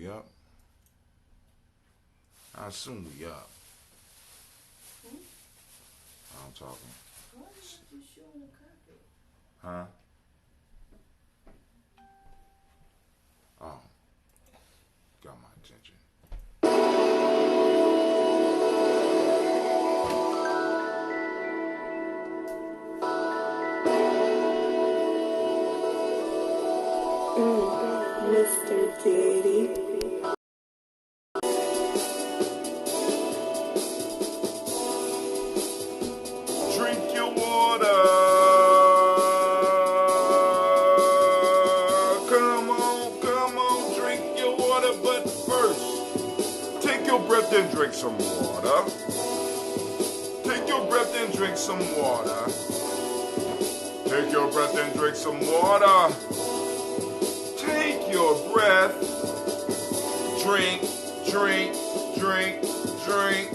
We up? I assume we up. I'm talking. Why did you show on the carpet? Huh? Oh. Got my attention. Mr. Diddy. Drink your water. Come on, drink your water. But first, take your breath and drink some water. Take your breath and drink some water. Take your breath and drink some water. Take your breath. Drink, drink, drink, drink.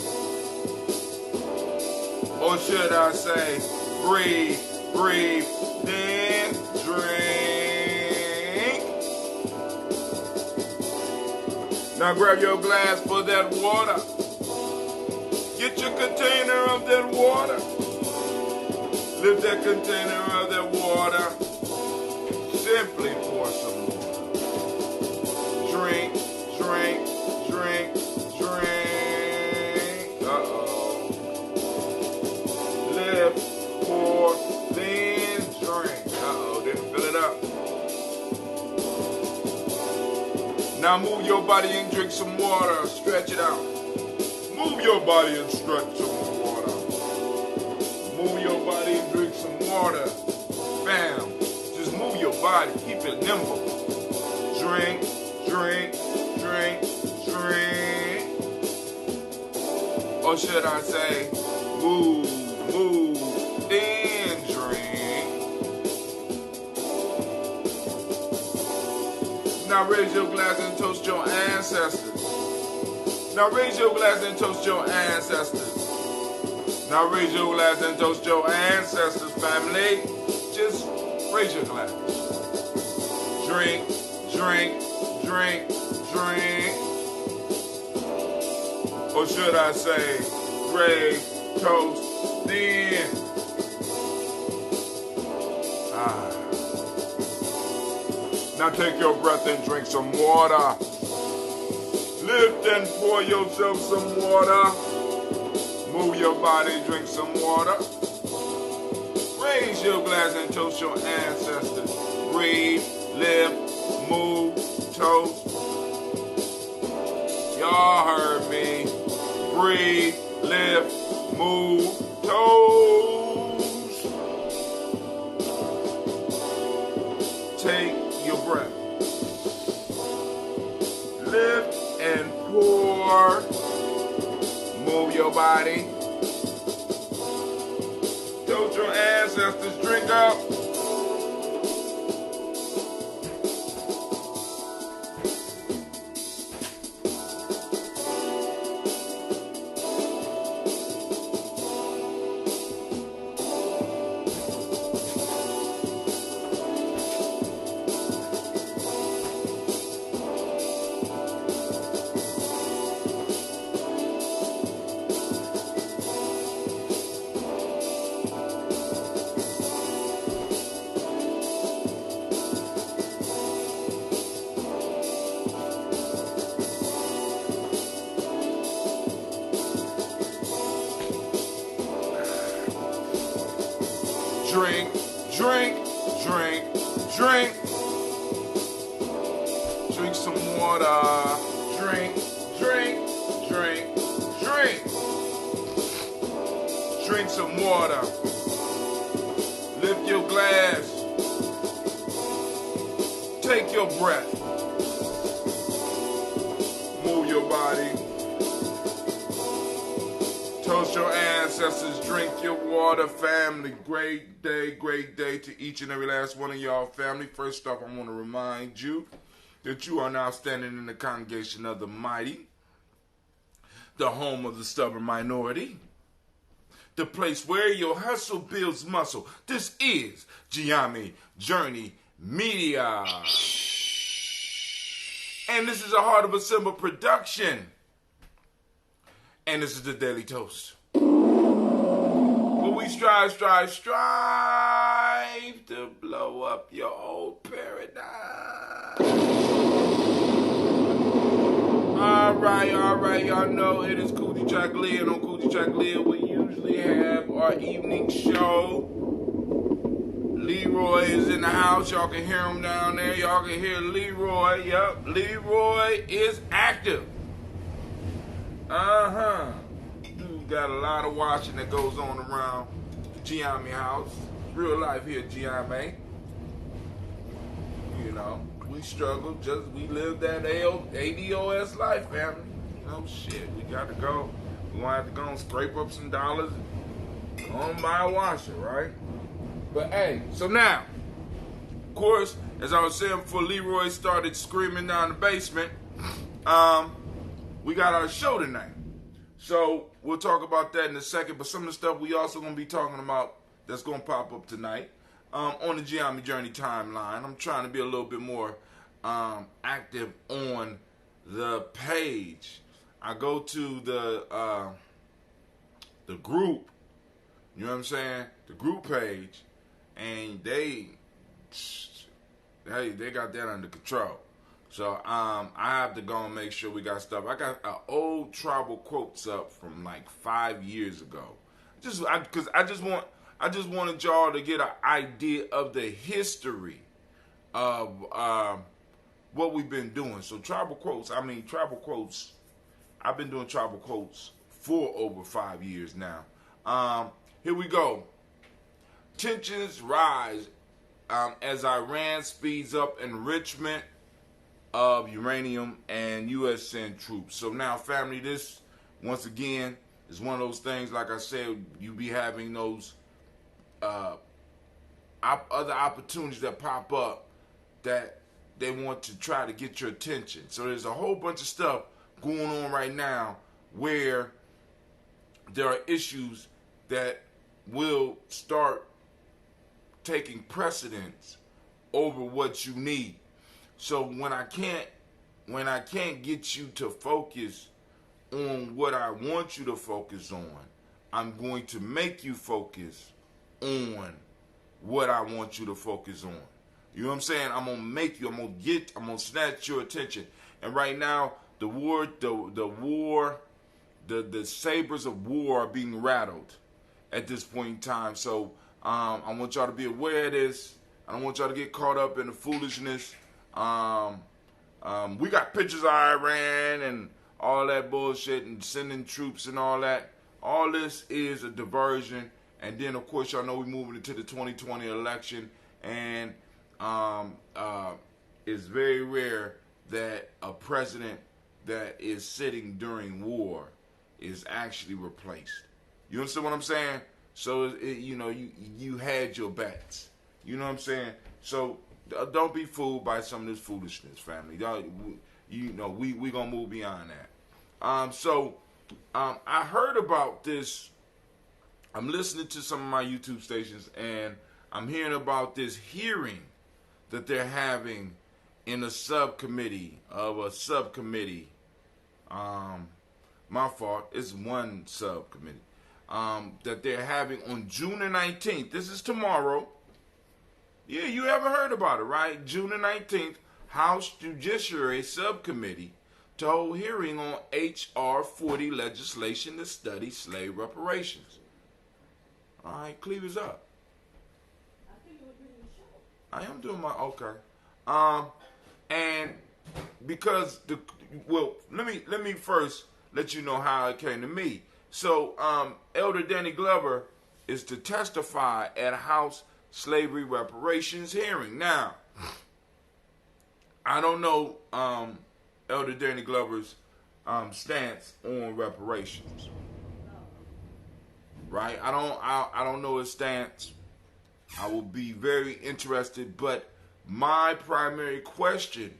Or should I say, breathe, breathe, then drink. Now grab your glass for that water. Get your container of that water. Lift that container of that water. Simply pour some water. Drink, drink, drink, drink. Uh-oh. Lift, pour, then drink. Uh-oh, didn't fill it up. Now move your body and drink some water. Stretch it out. Move your body and stretch some water. Move your body and drink some water. Bam. Just move your body. Keep it nimble. Drink, drink, drink, drink. Or should I say, move, move, then drink. Now raise your glass and toast your ancestors. Now raise your glass and toast your ancestors. Now raise your glass and toast your ancestors, family. Just raise your glass. Drink, drink, drink, drink. Or should I say, raise, toast, then. Now take your breath and drink some water. Lift and pour yourself some water. Move your body, drink some water. Raise your glass and toast your ancestors. Breathe, lift, move, toast. Y'all heard me. Breathe, lift, move, toast. Take your breath. Lift and pour. Move your body. Toast your ancestors. Drink up. Drink, drink, drink, drink. Drink some water. Drink, drink, drink, drink. Drink some water. Lift your glass. Take your breath. Move your body. Toast your ancestors, drink your water, family. Great day to each and every last one of y'all, family. First off, I want to remind you that you are now standing in the congregation of the mighty, the home of the stubborn minority, the place where your hustle builds muscle. This is Giami Journey Media. And this is a Heart of a Simba production. And this is the Daily Toast. Where we strive to blow up your old paradigm. Alright, y'all know it is Kujichagulia, and on Kujichagulia we usually have our evening show. Leroy is in the house. Y'all can hear him down there. Y'all can hear Leroy. Yep, Leroy is active. Dude got a lot of watching that goes on around the Giammi house. Real life here at Giammi. You know, we struggle. We live that ADOS life, family. You know, shit, we got to go. We're going to have to go and scrape up some dollars and go and buy a washer, right? But hey, so now, of course, as I was saying before Leroy started screaming down the basement, we got our show tonight. So we'll talk about that in a second, but some of the stuff we also going to be talking about that's going to pop up tonight on the Giammi Journey timeline. I'm trying to be a little bit more active on the page. I go to the group, you know what I'm saying, the group page, and they got that under control. So I have to go and make sure we got stuff. I got old tribal quotes up from like 5 years ago. Because I just wanted y'all to get an idea of the history of what we've been doing. So tribal quotes. I've been doing tribal quotes for over 5 years now. Here we go. Tensions rise as Iran speeds up enrichment of uranium and U.S. send troops. So now, family, this, once again, is one of those things, like I said, you be having those other opportunities that pop up that they want to try to get your attention. So there's a whole bunch of stuff going on right now where there are issues that will start taking precedence over what you need. So when I can't get you to focus on what I want you to focus on, I'm going to make you focus on what I want you to focus on. You know what I'm saying? I'm gonna snatch your attention. And right now, the sabers of war are being rattled at this point in time. So I want y'all to be aware of this. I don't want y'all to get caught up in the foolishness. We got pictures of Iran and all that bullshit and sending troops and all that. All this is a diversion. And then, of course, y'all know we're moving into the 2020 election. And it's very rare that a president that is sitting during war is actually replaced. You understand what I'm saying? So, you had your bets. You know what I'm saying? So, don't be fooled by some of this foolishness, family. We going to move beyond that. I heard about this. I'm listening to some of my YouTube stations, and I'm hearing about this hearing that they're having in a subcommittee of a subcommittee. My fault. It's one subcommittee. That they're having on June the 19th. This is tomorrow. Yeah, you haven't heard about it, right? June the 19th, House Judiciary Subcommittee to hold hearing on H.R. 40 legislation to study slave reparations. All right, Cleaver's up. I think you were doing the show. I am doing my, okay. And because let me first let you know how it came to me. So, Elder Danny Glover is to testify at a House slavery reparations hearing. Now, I don't know Elder Danny Glover's stance on reparations. Right? I don't know his stance. I will be very interested, but my primary question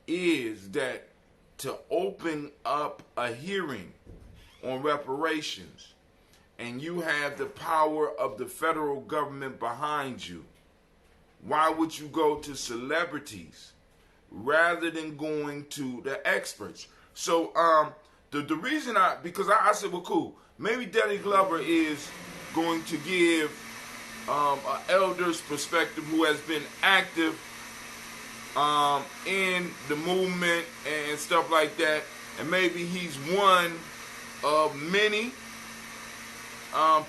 is that to open up a hearing on reparations and you have the power of the federal government behind you, why would you go to celebrities, rather than going to the experts. So the reason because I said, well, cool, maybe Danny Glover is going to give an elder's perspective who has been active in the movement and stuff like that, and maybe he's one of many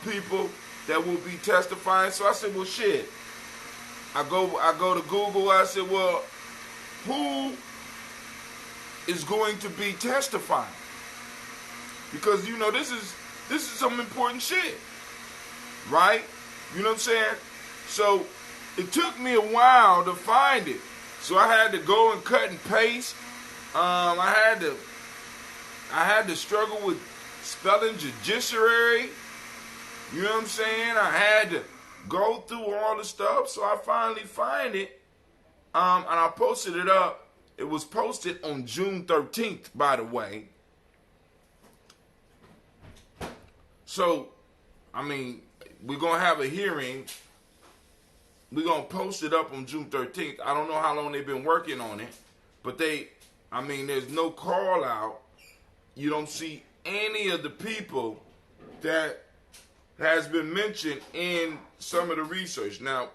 people that will be testifying. So I said, well, shit. I go to Google. I said, well, who is going to be testifying? Because this is some important shit, right? You know what I'm saying? So it took me a while to find it. So I had to go and cut and paste. I had to struggle with spelling judiciary. You know what I'm saying? I had to go through all the stuff. So I finally find it. And I posted it up. It was posted on June 13th, by the way. So, we're going to have a hearing. We're going to post it up on June 13th. I don't know how long they've been working on it. But there's no call out. You don't see any of the people that has been mentioned in some of the research. Now,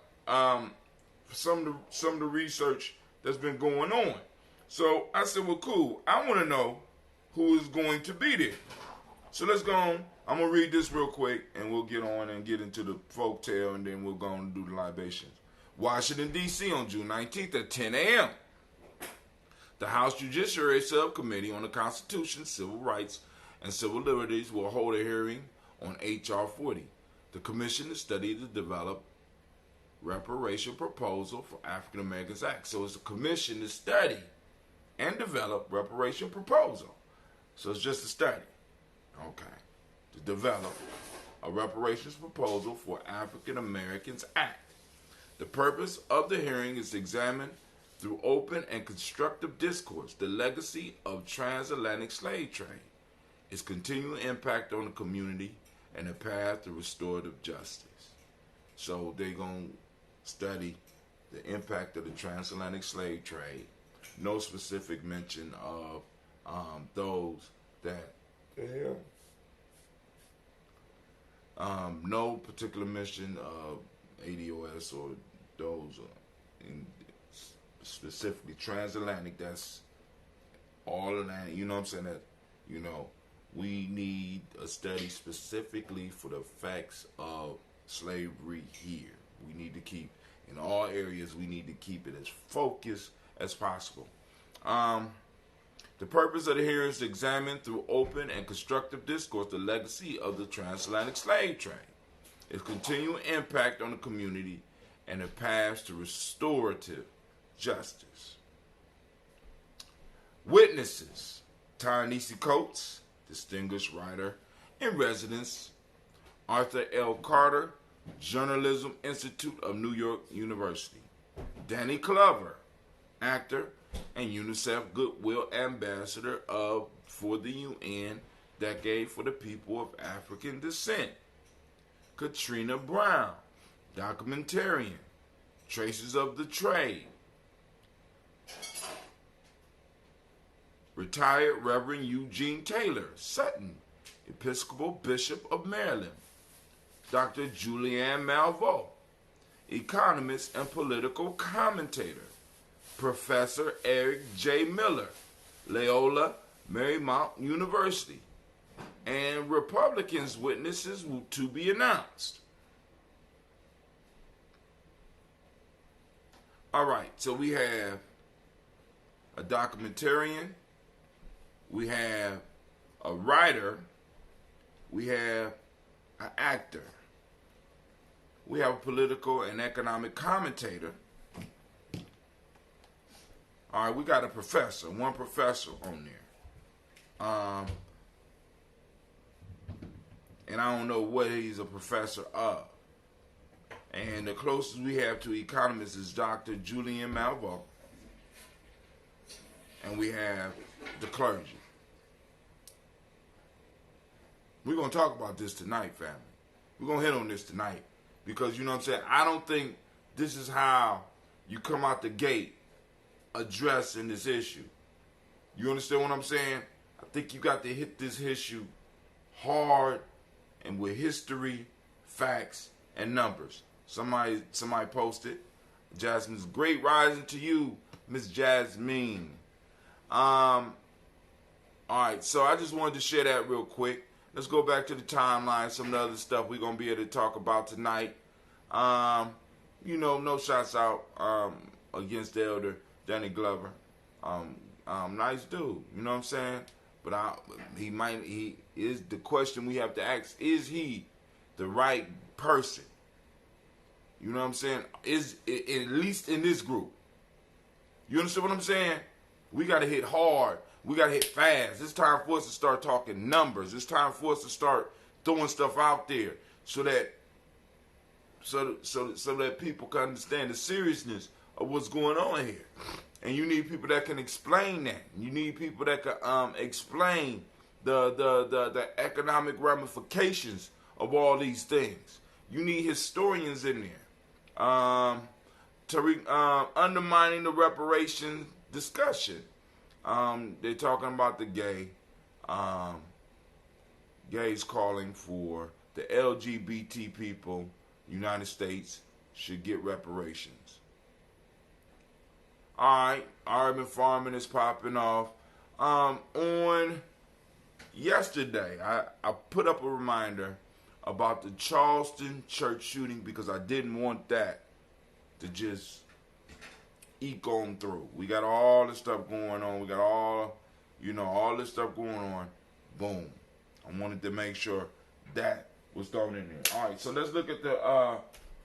some of the research that's been going on. So I said, well, cool. I want to know who is going to be there. So let's go on. I'm going to read this real quick, and we'll get on and get into the folk tale, and then we'll go on and do the libations. Washington, D.C. on June 19th at 10 a.m. The House Judiciary Subcommittee on the Constitution, Civil Rights, and Civil Liberties will hold a hearing on H.R. 40. The commission to study to develop reparation proposal for African Americans Act. So it's a commission to study and develop reparation proposal. So it's just a study. Okay. To develop a reparations proposal for African Americans Act. The purpose of the hearing is to examine through open and constructive discourse the legacy of transatlantic slave trade, its continuing impact on the community, and the path to restorative justice. So they're going to study the impact of the transatlantic slave trade. No specific mention of those that, no particular mention of ADOS or those in specifically transatlantic. That's all Atlantic. You know what I'm saying? That, we need a study specifically for the effects of slavery here. We need to keep, in all areas, we need to keep it as focused as possible. The purpose of the hearing is to examine through open and constructive discourse the legacy of the transatlantic slave trade, its continuing impact on the community, and the paths to restorative justice. Witnesses: Ta-Nehisi Coates, distinguished writer in residence; Arthur L. Carter, Journalism Institute of New York University; Danny Glover, actor and UNICEF Goodwill Ambassador for the UN Decade for the People of African Descent; Katrina Brown, documentarian, Traces of the Trade; retired Reverend Eugene Taylor Sutton, Episcopal Bishop of Maryland; Dr. Julianne Malveaux, economist and political commentator; Professor Eric J. Miller, Loyola Marymount University; and Republicans witnesses to be announced. All right, so we have a documentarian, we have a writer, we have an actor, we have a political and economic commentator. All right, we got one professor on there. And I don't know what he's a professor of. And the closest we have to economists is Dr. Julian Malveaux. And we have the clergy. We're going to talk about this tonight, family. We're going to hit on this tonight. Because, you know what I'm saying, I don't think this is how you come out the gate addressing this issue. You understand what I'm saying? I think you got to hit this issue hard and with history, facts, and numbers. Somebody posted, Jasmine's great rising to you, Miss Jasmine. All right, so I just wanted to share that real quick. Let's go back to the timeline, some of the other stuff we're going to be able to talk about tonight. No shots out against the elder, Danny Glover. Nice dude, you know what I'm saying? But he is the question we have to ask, is he the right person? You know what I'm saying? At least in this group. You understand what I'm saying? We got to hit hard. We got to hit fast. It's time for us to start talking numbers. It's time for us to start throwing stuff out there so that people can understand the seriousness of what's going on here. And you need people that can explain that. You need people that can explain the economic ramifications of all these things. You need historians in there undermining the reparations discussion. They're talking about the gays calling for the LGBT people, United States, should get reparations. Alright, urban farming is popping off. On yesterday, I put up a reminder about the Charleston church shooting because I didn't want that to just eke on through. We got all this stuff going on. We got all this stuff going on. Boom. I wanted to make sure that was thrown in there. All right, so let's look at the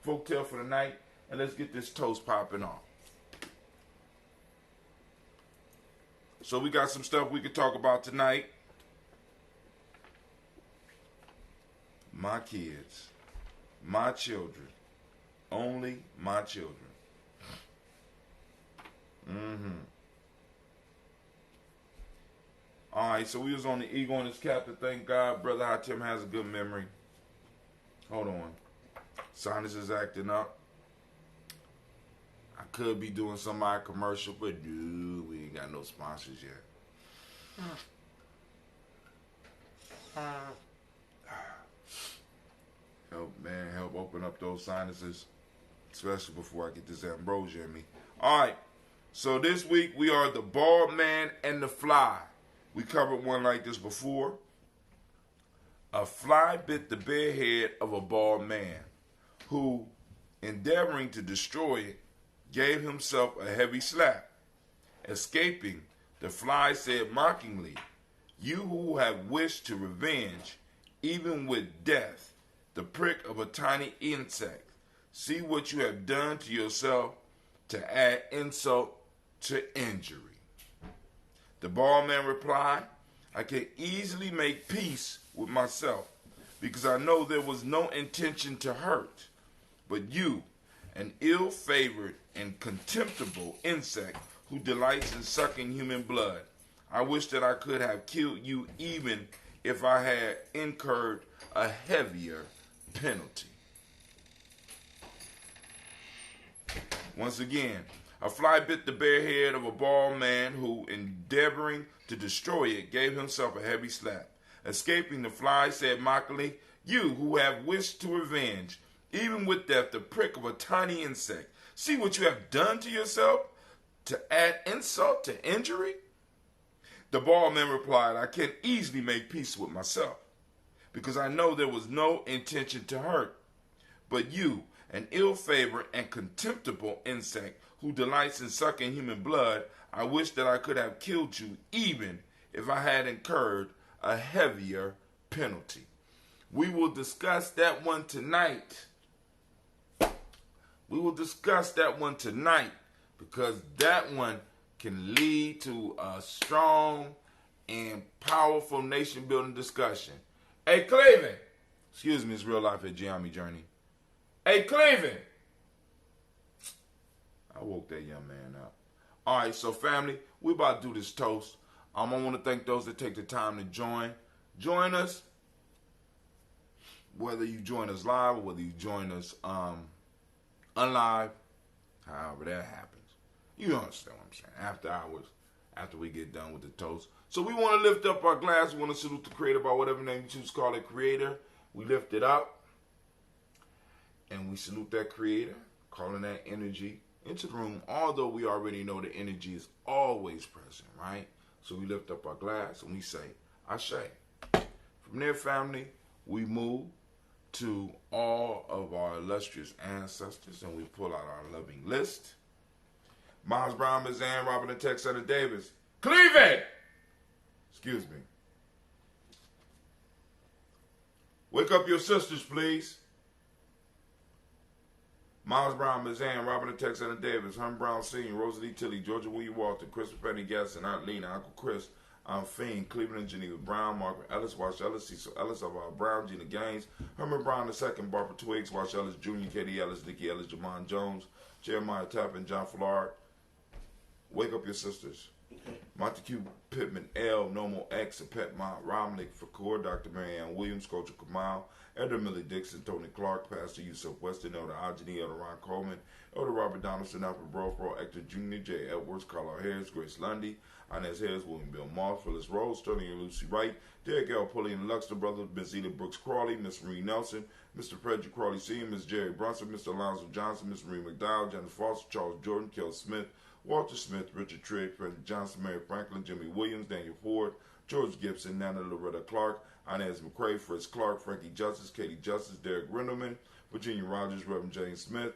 folktale for the night, and let's get this toast popping off. So we got some stuff we could talk about tonight. My kids, my children, only my children. All right, so we was on the Eagle and his captain. Thank God, Brother Hatim has a good memory. Hold on. Sinus is acting up. I could be doing some of my commercial, but dude, we ain't got no sponsors yet. Help open up those sinuses, especially before I get this ambrosia in me. All right, so this week we are the bald man and the fly. We covered one like this before. A fly bit the bare head of a bald man, who, endeavoring to destroy it, gave himself a heavy slap. Escaping, the fly said mockingly, "You who have wished to revenge, even with death, the prick of a tiny insect, see what you have done to yourself to add insult to injury." The bald man replied, "I can easily make peace with myself, because I know there was no intention to hurt. But you, an ill-favored and contemptible insect who delights in sucking human blood, I wish that I could have killed you even if I had incurred a heavier penalty." Once again, a fly bit the bare head of a bald man who, endeavoring to destroy it, gave himself a heavy slap. Escaping, the fly said mockingly, "You who have wished to revenge, even with death, the prick of a tiny insect, see what you have done to yourself to add insult to injury?" The bald man replied, "I can easily make peace with myself, because I know there was no intention to hurt. But you, an ill-favored and contemptible insect who delights in sucking human blood, I wish that I could have killed you even if I had incurred a heavier penalty." We will discuss that one tonight. Because that one can lead to a strong and powerful nation-building discussion. Hey, Cleveland. Excuse me, it's real life at Giammi Journey. Hey, Cleveland. I woke that young man up. All right, so family, we're about to do this toast. I want to thank those that take the time to join. Join us, whether you join us live or whether you join us unlive, however that happens. You understand what I'm saying? After hours, after we get done with the toast. So we want to lift up our glass. We want to salute the creator by whatever name you choose to call it creator. We lift it up and we salute that creator, calling that energy into the room, although we already know the energy is always present, right? So we lift up our glass and we say, Ashe. From there, family, we move to all of our illustrious ancestors and we pull out our loving list. Miles Brown, Ms. Ann, Robert and Tex, Senator Davis. Cleveland! Excuse me. Wake up your sisters, please. Miles Brown, Ms. Ann, Robert and Tex, Senator Davis, Herman Brown Sr., Rosalie Tilly, Georgia William Walton, Christopher Penny Gasson, Aunt Lena, Uncle Chris, Aunt Fiend, Cleveland and Geneva Brown, Margaret Ellis, Wash Ellis, Cecil Ellis, Alvaro Brown, Gina Gaines, Herman Brown II, Barbara Twiggs, Wash Ellis Jr., Katie Ellis, Nikki Ellis, Jamon Jones, Jeremiah Tappan, John Flard. Wake up your sisters. Montague Pittman, L, Nomo X, Pet Mont, Romnick, Fakur, Dr. Marianne Williams, Coach Kamal, Elder Millie Dixon, Tony Clark, Pastor Yusuf Weston, Elder Ajani, Elder Ron Coleman, Elder Robert Donaldson, Alfred Brofro, Hector Jr., J. Edwards, Carla Harris, Grace Lundy, Inez Harris, William Bill Moss, Phyllis Rose, Sterling and Lucy Wright, Derek L. Pulley and Luxter Brothers, Ms. Eda Brooks Crawley, Miss Marie Nelson, Mr. Frederick Crawley Sr., Ms. Jerry Brunson, Mr. Alonzo Johnson, Miss Marie McDowell, Janet Foster, Charles Jordan, Kel Smith, Walter Smith, Richard Trigg, Frederick Johnson, Mary Franklin, Jimmy Williams, Daniel Ford, George Gibson, Nana Loretta Clark, Inez McCrae, Fritz Clark, Frankie Justice, Katie Justice, Derek Rindleman, Virginia Rogers, Reverend James Smith,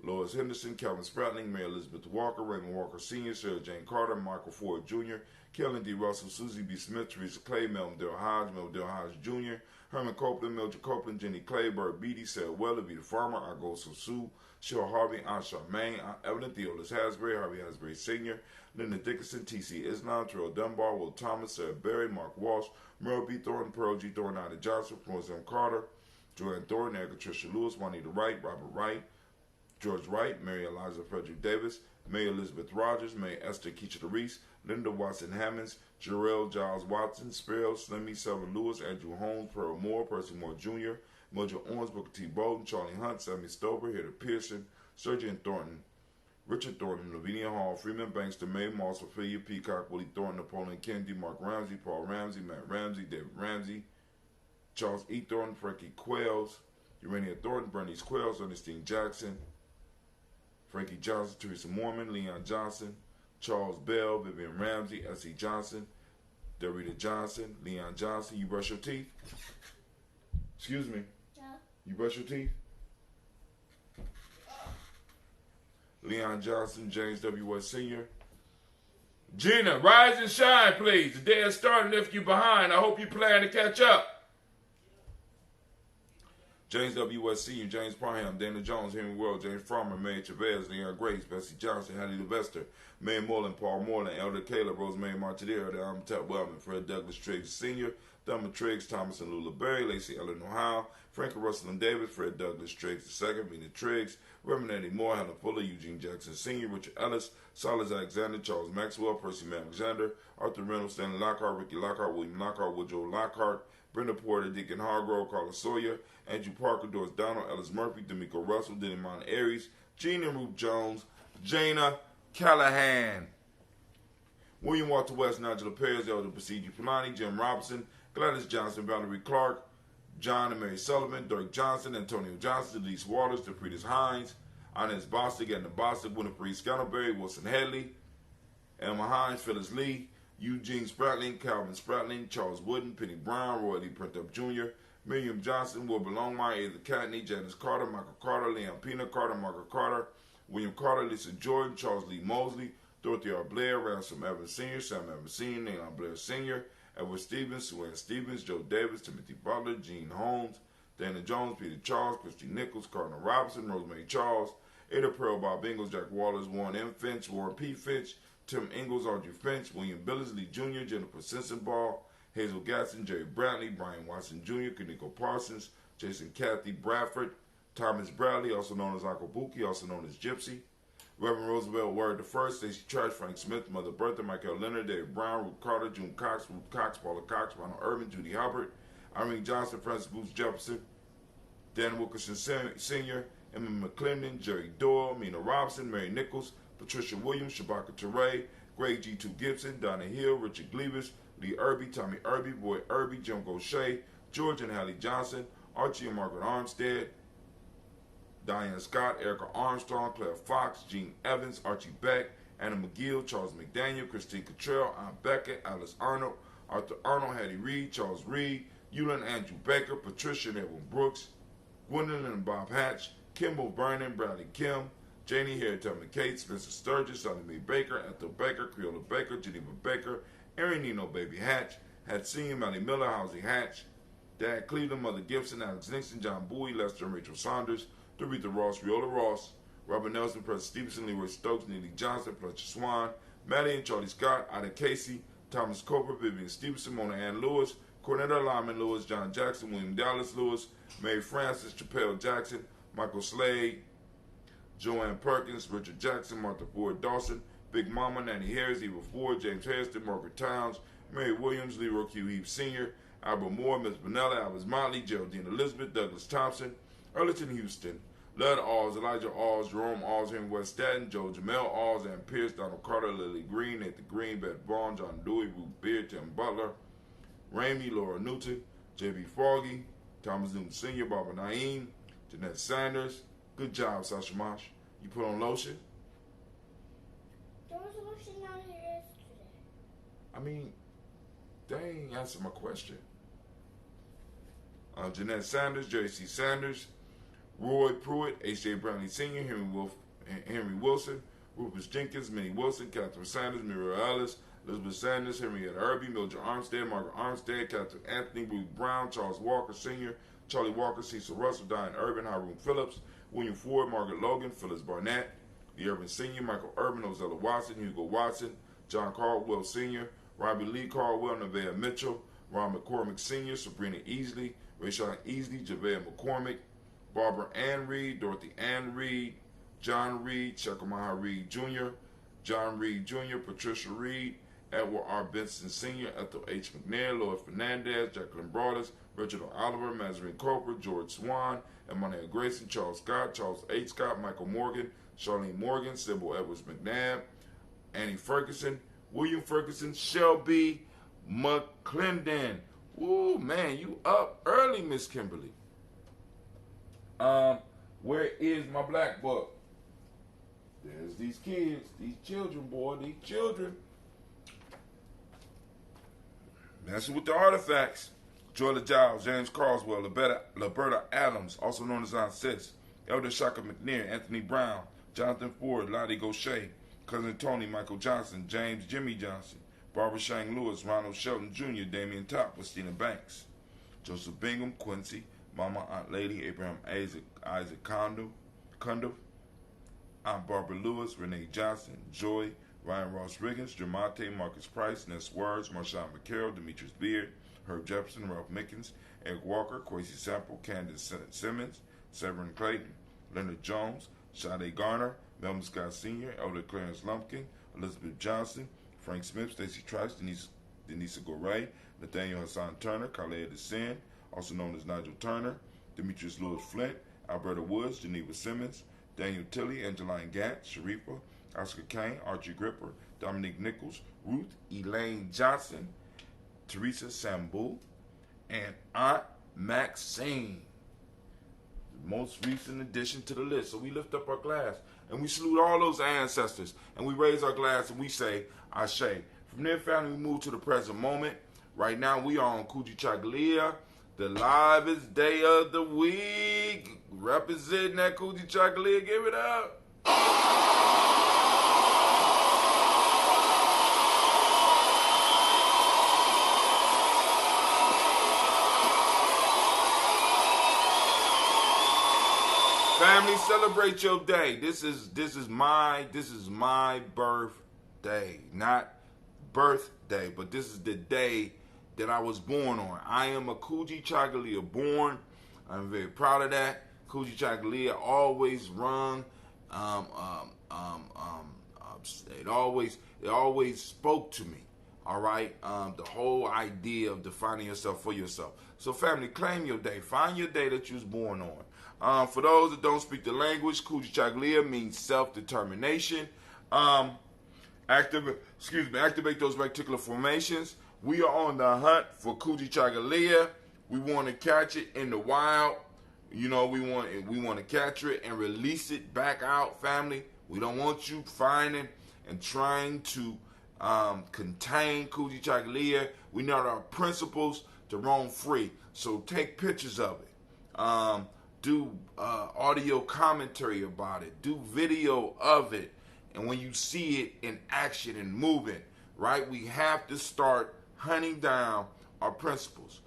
Lois Henderson, Calvin Spratling, Mary Elizabeth Walker, Raymond Walker Sr., Sarah Jane Carter, Michael Ford Jr., Kellen D. Russell, Susie B. Smith, Teresa Clay, Melvin Dale Hodge, Jr., Herman Copeland, Mildred Copeland, Jenny Clay, Burt Beatty, Sarah Weller, Vita Farmer, Argoso Sue, Cheryl Harvey, Aunt Charmaine, Aunt Evelyn, Theolis Hasbury, Harvey Hasbury Sr., Linda Dickinson, T.C. Islam, Terrell Dunbar, Will Thomas, Sarah Berry, Mark Walsh, Merle B. Thornton, Pearl G. Thornton, Ida Johnson, Florence M. Carter, Joanne Thornton, Erica Tricia Lewis, Juanita Wright, Robert Wright, George Wright, Mary Eliza Frederick Davis, Mary Elizabeth Rogers, Mary Esther Keisha Reese, Linda Watson Hammonds, Jarrell Giles Watson, Sparrow, Slimmy, Selvin Lewis, Andrew Holmes, Pearl Moore, Percy Moore Jr., Mojo Owens, Booker T. Bolden, Charlie Hunt, Sammy Stover, Heather Pearson, Sergeant Thornton, Richard Thornton, Lavinia Hall, Freeman Bankster, Mae Moss, Ophelia Peacock, Willie Thornton, Napoleon Kennedy, Mark Ramsey, Paul Ramsey, Matt Ramsey, David Ramsey, Charles E. Thornton, Frankie Quails, Urania Thornton, Bernice Quails, Ernestine Jackson, Frankie Johnson, Teresa Mormon, Leon Johnson, Charles Bell, Vivian Ramsey, S.E. Johnson, Dorita Johnson, Leon Johnson. You brush your teeth? Excuse me. Yeah. You brush your teeth? Leon Johnson, James W. West Sr. Gina, rise and shine, please. The day has started if you behind. I hope you plan to catch up. James W. West Sr., James Parham, Dana Jones, Henry World, James Farmer, Mary Chavez, Leon Grace, Bessie Johnson, Hattie Levester, May Moreland, Paul Moreland, Elder Caleb, Rosemary Martinez, Elder Almatet Wellman, Fred Douglas Triggs Sr., Thelma Triggs, Thomas and Lula Berry, Lacey Ellen O'Howe, Frankie Russell and Davis, Fred Douglas Triggs II, Vina Triggs, Reverend Eddie Moore, Helen Fuller, Eugene Jackson Sr., Richard Ellis, Silas Alexander, Charles Maxwell, Percy Mae Alexander, Arthur Reynolds, Stanley Lockhart, Ricky Lockhart, William Lockhart, Woodrow Lockhart, Brenda Porter, Deacon Hargrove, Carla Sawyer, Andrew Parker, Doris Donald, Ellis Murphy, D'Amico Russell, Denny Mount Aries, Gene and Ruth Jones, Jana Callahan, William Walter West, Nigel Perez, Elder Basiji Fulani, Jim Robinson, Gladys Johnson, Valerie Clark, John and Mary Sullivan, Dirk Johnson, Antonio Johnson, Denise Waters, DeFridas Hines, Inez Bostic, Edna Bostic, Winifred Scantleberry, Wilson Headley, Elma Hines, Phyllis Lee, Eugene Spratling, Calvin Spratling, Charles Wooden, Penny Brown, Roy Lee Printup Jr., Miriam Johnson, Wilbur Longmire, Ada Catney, Janice Carter, Michael Carter, Leon Pina Carter, Margaret Carter, William Carter, Lisa Jordan, Charles Lee Mosley, Dorothy R. Blair, Ransom Evans Sr., Sam Evans Sr., Nayland Blair Sr., Edward Stevens, Sue Ann Stevens, Joe Davis, Timothy Butler, Gene Holmes, Dana Jones, Peter Charles, Christy Nichols, Cardinal Robinson, Rosemary Charles, Ada Pearl, Bob Ingalls, Jack Wallace, Warren M. Finch, Warren P. Finch, Tim Ingalls, Audrey Finch, William Billingsley Jr., Jennifer Sensenball, Hazel Gatson, Jerry Brantley, Brian Watson Jr., Kaniko Parsons, Jason Kathy Bradford, Thomas Bradley, also known as Uncle Buki, also known as Gypsy, Reverend Roosevelt Word I, Stacey Church, Frank Smith, Mother Bertha, Michael Leonard, David Brown, Ruth Carter, June Cox, Ruth Cox, Paula Cox, Ronald Irvin, Judy Hubbard, Irene Johnson, Francis Booth Jefferson, Dan Wilkerson Sr., Emma McClendon, Jerry Doyle, Mina Robinson, Mary Nichols, Patricia Williams, Shabaka Teray, Greg G2 Gibson, Donna Hill, Richard Gleavis, Lee Irby, Tommy Irby, Boy Irby, Jim Gaucher, George and Hallie Johnson, Archie and Margaret Armstead, Diane Scott, Erica Armstrong, Claire Fox, Gene Evans, Archie Beck, Anna McGill, Charles McDaniel, Christine Cottrell, Ann Beckett, Alice Arnold, Arthur Arnold, Hattie Reed, Charles Reed, Eulin Andrew Baker, Patricia and Edwin Brooks, Gwendolyn and Bob Hatch, Kimball Vernon, Bradley Kim, Janie Harriet Tubman Kate, Spencer Sturgis, Sonny Mae Baker, Ethel Baker, Creola Baker, Geneva Baker, Erin Nino Baby Hatch, Hat Senior, Melly Miller, Housie Hatch, Dad Cleveland, Mother Gibson, Alex Nixon, John Bowie, Lester and Rachel Saunders, Doretha Ross, Viola Ross, Robert Nelson, President Stevenson, Leroy Stokes, Neely Johnson, Fletcher Swan, Maddie and Charlie Scott, Ida Casey, Thomas Cooper, Vivian Stevenson, Mona Ann Lewis, Cornetta Lyman Lewis, John Jackson, William Dallas Lewis, Mary Francis, Chappelle Jackson, Michael Slade, Joanne Perkins, Richard Jackson, Martha Ford Dawson, Big Mama, Nanny Harris, Eva Ford, James Hairston, Margaret Towns, Mary Williams, Leroy Q. Heath Sr., Albert Moore, Miss Bonella, Alice Motley, Geraldine Elizabeth, Douglas Thompson, Earlington Houston, Lud Alls, Elijah Alls, Jerome Alls, Henry West Staten, Joe Jamel Alls, Ann Pierce, Donald Carter, Lily Green, Nathan Green, Beth Vaughn, John Dewey, Ruth Beard, Tim Butler, Ramey, Laura Newton, J.B. Foggy, Thomas Newton Sr., Barbara Naeem, Jeanette Sanders. Good job, Sasha Mosh. You put on lotion? There was lotion on here yesterday. I mean, they ain't answer my question. Jeanette Sanders, J.C. Sanders, Roy Pruitt, H.J. Brownlee Sr., Henry Wilson, Rufus Jenkins, Minnie Wilson, Catherine Sanders, Muriel Ellis, Elizabeth Sanders, Henrietta Irby, Mildred Armstead, Margaret Armstead, Catherine Anthony, Ruth Brown, Charles Walker Sr., Charlie Walker, Cecil Russell, Diane Urban, Hiram Phillips, William Ford, Margaret Logan, Phyllis Barnett, the Urban Sr., Michael Urban, Ozella Watson, Hugo Watson, John Caldwell Sr., Robbie Lee Caldwell, Nevaeh Mitchell, Ron McCormick Sr., Sabrina Easley, Rayshawn Easley, Javea McCormick, Barbara Ann Reed, Dorothy Ann Reed, John Reed, Chekamaha Reed Jr., John Reed Jr., Patricia Reed, Edward R. Benson Sr., Ethel H. McNair, Lloyd Fernandez, Jacqueline Broadus, Reginald Oliver, Mazarine Cooper, George Swan, Emmanuel Grayson, Charles Scott, Charles H. Scott, Michael Morgan, Charlene Morgan, Sybil Edwards McNabb, Annie Ferguson, William Ferguson, Shelby McClendon. Ooh, man, you up early, Miss Kimberly. Where is my black book? There's these kids, these children, boy, these children. Messing with the artifacts. Joyla Giles, James Carswell, Liberta Adams, also known as Ancestor, Elder Shaka McNair, Anthony Brown, Jonathan Ford, Lottie Gaucher, Cousin Tony, Michael Johnson, James Jimmy Johnson, Barbara Shang Lewis, Ronald Shelton Jr., Damian Top, Christina Banks, Joseph Bingham, Quincy, Mama Aunt Lady, Abraham Isaac Condon, Aunt Barbara Lewis, Renee Johnson, Joy, Ryan Ross Riggins, Dramate, Marcus Price, Ness Words, Marshawn McCarroll, Demetrius Beard, Herb Jefferson, Ralph Mickens, Eric Walker, Quasi Sample, Candace Simmons, Severin Clayton, Leonard Jones, Sade Garner, Melvin Scott Sr., Elder Clarence Lumpkin, Elizabeth Johnson, Frank Smith, Stacey Trice, Denise Goray, Nathaniel Hassan Turner, Khaled DeSen, also known as Nigel Turner, Demetrius Lewis Flint, Alberta Woods, Geneva Simmons, Daniel Tilley, Angeline Gatt, Sharifa, Oscar Kane, Archie Gripper, Dominique Nichols, Ruth Elaine Johnson, Teresa Sambu, and Aunt Maxine. The most recent addition to the list. So we lift up our glass and we salute all those ancestors and we raise our glass and we say, Ashe. From there, family, we move to the present moment. Right now, we are on Kujichagulia, the livest day of the week. Representing that Kujichagulia, give it up. Family, celebrate your day. This is my birthday. Not birthday, but this is the day that I was born on. I am a Kujichagulia born. I'm very proud of that. Kujichagulia always rung. It always spoke to me. All right, the whole idea of defining yourself for yourself. So, family, claim your day. Find your day that you was born on. For those that don't speak the language, Kujichagulia means self-determination. Um, activate those reticular formations. We are on the hunt for Kujichagulia. We want to catch it in the wild. You know, we want to capture it and release it back out, family. We don't want you finding and trying to contain Kujichagulia. We know our principles to roam free. So take pictures of it. Do audio commentary about it. Do video of it. And when you see it in action and moving, right, we have to start hunting down our principles,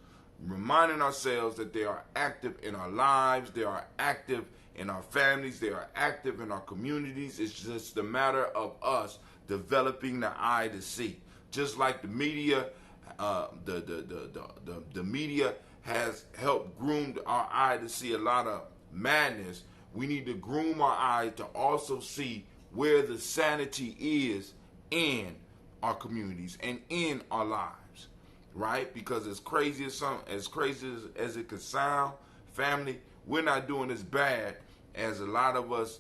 reminding ourselves that they are active in our lives, they are active in our families, they are active in our communities. It's just a matter of us developing the eye to see. Just like the media, the media has helped groom our eye to see a lot of madness. We need to groom our eye to also see where the sanity is in our communities and in our lives, right? Because as crazy as it could sound, family, we're not doing as bad as a lot of us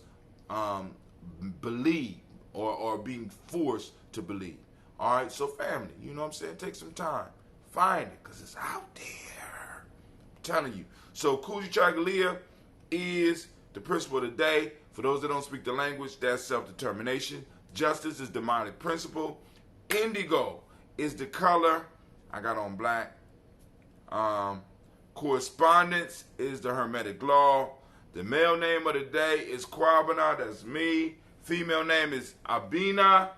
believe or being forced to believe. All right, so family, you know what I'm saying? Take some time, find it, because it's out there. I'm telling you. So Kujichagulia is the principle of the day. For those that don't speak the language, that's self-determination. Justice is demonic principle. Indigo is the color. I got on black. Correspondence is the hermetic law. The male name of the day is Kwabana. That's me. Female name is Abina.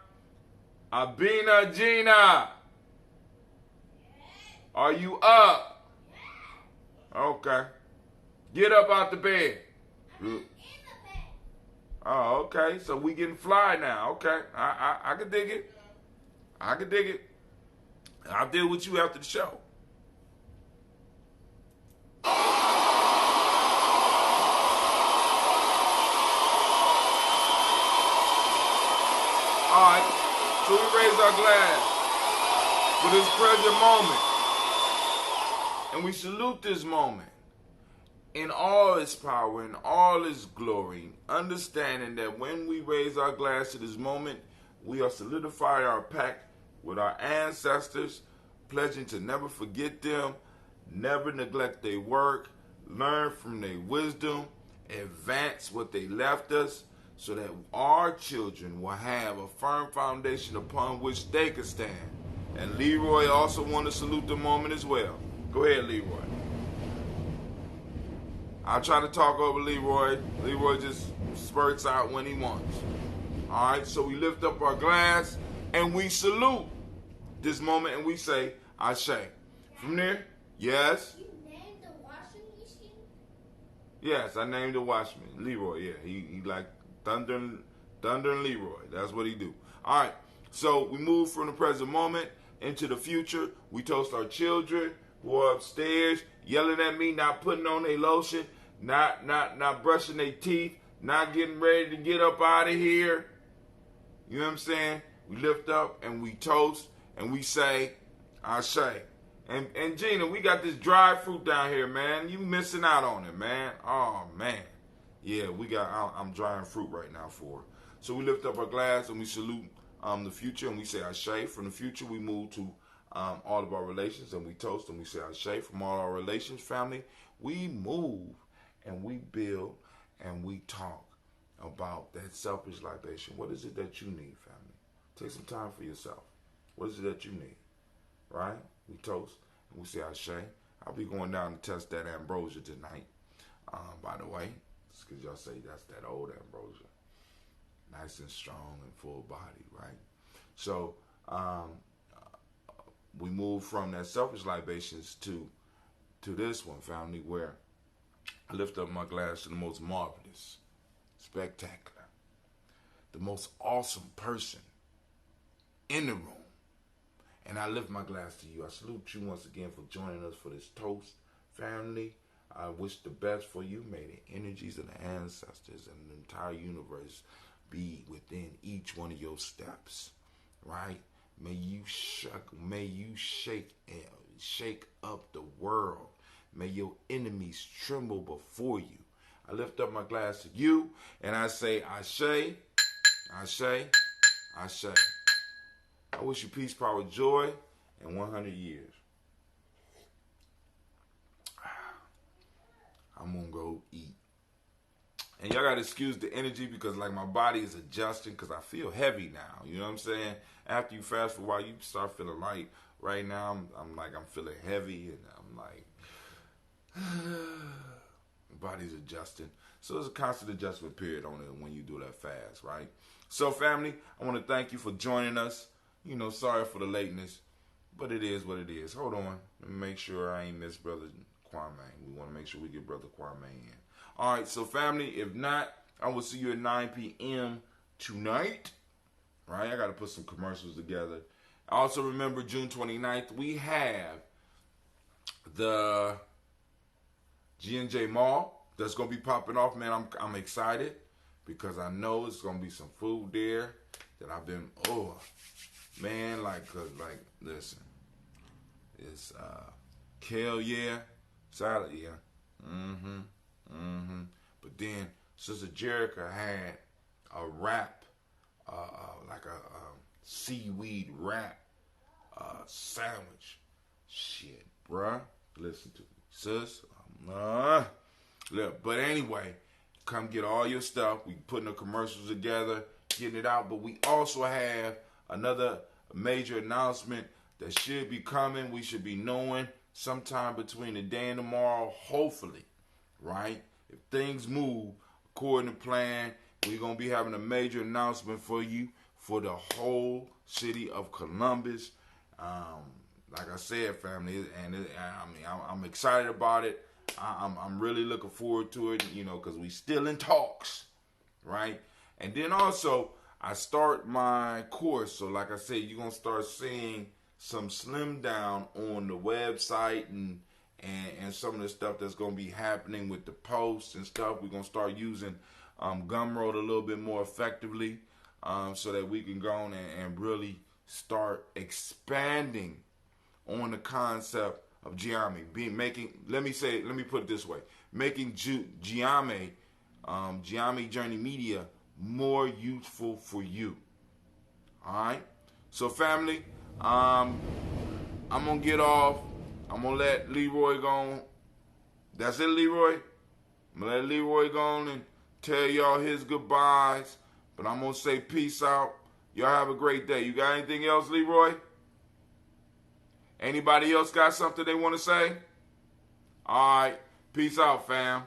Abina Gina. Are you up? Okay. Get up out the bed. Oh, okay. So we getting fly now. Okay. I can dig it. I can dig it. I'll deal with you after the show. All right. So we raise our glass for this present moment. And we salute this moment in all its power, in all its glory, understanding that when we raise our glass to this moment, we are solidifying our pact with our ancestors, pledging to never forget them, never neglect their work, learn from their wisdom, advance what they left us, so that our children will have a firm foundation upon which they can stand. And Leroy also want to salute the moment as well. Go ahead, Leroy. I try to talk over Leroy. Leroy just spurts out when he wants. All right, so we lift up our glass and we salute this moment and we say, Ashe. From there, yes? You named the washing machine? Yes, I named the washman. Leroy, yeah. He like Thunder and Leroy. That's what he do. All right, so we move from the present moment into the future. We toast our children who are upstairs yelling at me, not putting on their lotion, not brushing their teeth, not getting ready to get up out of here. You know what I'm saying? We lift up and we toast and we say, Ashe. And Gina, we got this dried fruit down here, man. You missing out on it, man. Oh, man. Yeah, I'm drying fruit right now for her. So we lift up our glass and we salute the future and we say Ashe. From the future, we move to all of our relations and we toast and we say Ashe. From all our relations, family, we move and we build and we talk about that selfish libation. What is it that you need, family? Take some time for yourself. What is it that you need? Right? We toast and we say Ashe. I'll be going down to test that ambrosia tonight. By the way, because y'all say that's that old ambrosia. Nice and strong and full body, right? So we move from that selfish libations to this one, family, where I lift up my glass to the most marvelous, spectacular, the most awesome person in the room. And I lift my glass to you. I salute you once again for joining us for this toast, family. I wish the best for you. May the energies of the ancestors and the entire universe be within each one of your steps, right? May you shake up the world. May your enemies tremble before you. I lift up my glass to you and I say, Ashe, Ashe, I say. I wish you peace, power, joy, and 100 years. I'm gonna go eat. And y'all gotta excuse the energy because like my body is adjusting because I feel heavy now. You know what I'm saying? After you fast for a while, you start feeling light. Right now, I'm feeling heavy and I'm like, my body's adjusting. So it's a constant adjustment period on it when you do that fast, right? So family, I want to thank you for joining us. You know, sorry for the lateness, but it is what it is. Hold on. Let me make sure I ain't miss Brother Kwame. We want to make sure we get Brother Kwame in. All right, so family, if not, I will see you at 9 p.m. tonight. Right? I got to put some commercials together. Also remember June 29th, we have the G&J Mall that's going to be popping off. Man, I'm excited because I know it's going to be some food there that I've been, man, listen, it's kale, yeah, salad, yeah, but then Sister Jerica had a wrap, like a seaweed wrap sandwich. Shit, bruh, listen to me, sis. Look, but anyway, come get all your stuff. We putting the commercials together, getting it out, but we also have another major announcement that should be coming. We should be knowing sometime between today and tomorrow, hopefully, right? If things move according to plan, we're going to be having a major announcement for you for the whole city of Columbus. Like I said, family, I'm excited about it. I'm really looking forward to it, you know, because we still in talks, right? And then also, I start my course. So like I said, you're going to start seeing some slim down on the website and some of the stuff that's going to be happening with the posts and stuff. We're going to start using Gumroad a little bit more effectively so that we can go on and really start expanding on the concept of Giame. Let me put it this way. Making Giame Journey Media more useful for you. Alright? So family, I'm gonna get off. I'm gonna let Leroy go on. That's it, Leroy? I'm gonna let Leroy go on and tell y'all his goodbyes. But I'm gonna say peace out. Y'all have a great day. You got anything else, Leroy? Anybody else got something they want to say? Alright. Peace out, fam.